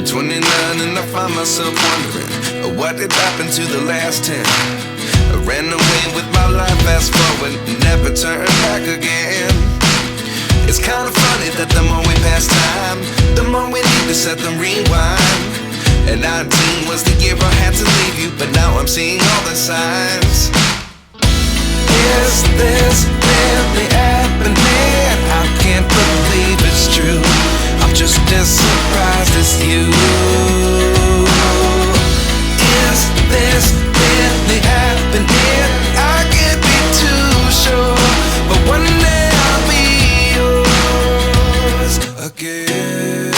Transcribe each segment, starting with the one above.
29 and I find myself wondering what did happen to the last 10. I ran away with my life, fast forward, never turn back again. It's kind of funny that the more we pass time, the more we need to set them rewind. And 19 was the year I had to leave you, but now I'm seeing all the signs. Is this really happening? I can't believe it's true. I'm just as surprised as you. Is this really happening? I can't be too sure, but one day I'll be yours again.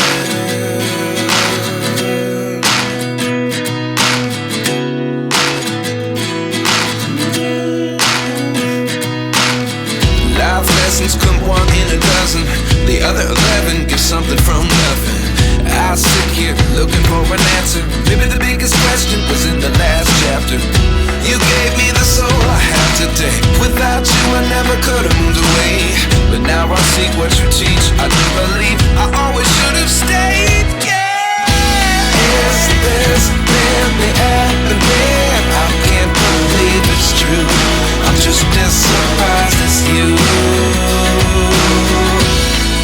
Life lessons come one in a dozen. The other 11 give something from nothing. I sit here looking for an answer. Maybe the biggest question was in the last chapter. You gave me the soul I have today. Without you I never could have moved away. But now I see what you teach. I do believe I always should have stayed. Yeah. Is this really happening? I can't believe it's true. I'm just as surprised as you.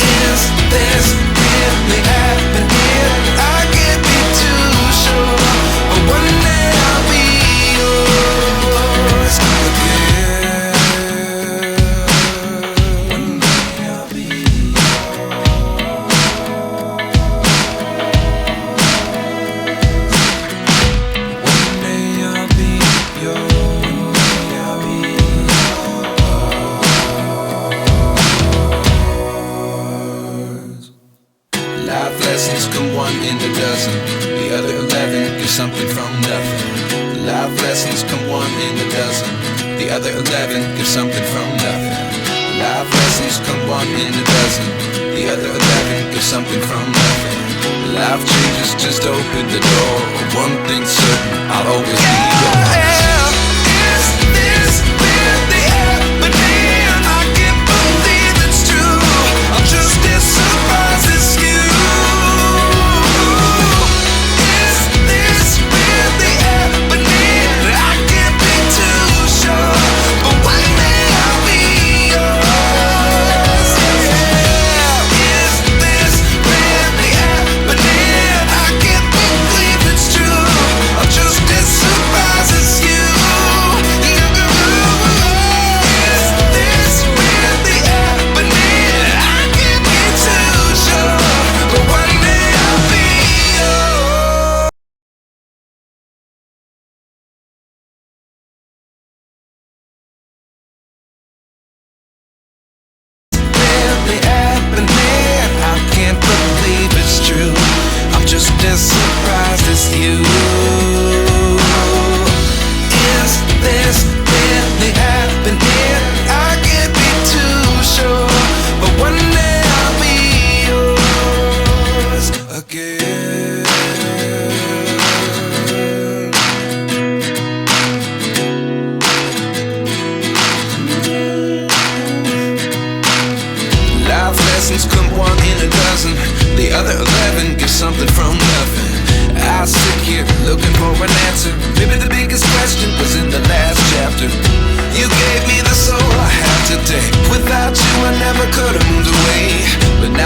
Is this really happening? I can't be too sure, but one day I'll be yours again. One day I'll be yours. One day I'll be yours. One day I'll be yours. Life lessons come one in a dozen. The other 11 give something from nothing. Life lessons come one in a dozen. The other 11 give something from nothing. Life lessons come one in a dozen. The other 11 give something from nothing. Life changes just open the door. One thing's certain, I'll always be yours. Is this really happening? I can't believe it's true. I'm just as surprised as you. Is this really happening? I can't be too sure, but one day I'll be yours. Yeah. Is this really happening? I can't believe it's true. I'm just as surprised as you. Is this really happening? I can't be too sure, but one day I'll be yours. Really happening? I can't believe it's true. I'm just as surprised as you. Is this really happening? I can't be too sure, but one day I'll be yours again. Life lessons come one in a dozen. The other 11 give something from nothing. I sit here looking for an answer. Maybe the biggest question was in the last chapter. You gave me the soul I have today. Without you I never could have moved away. But now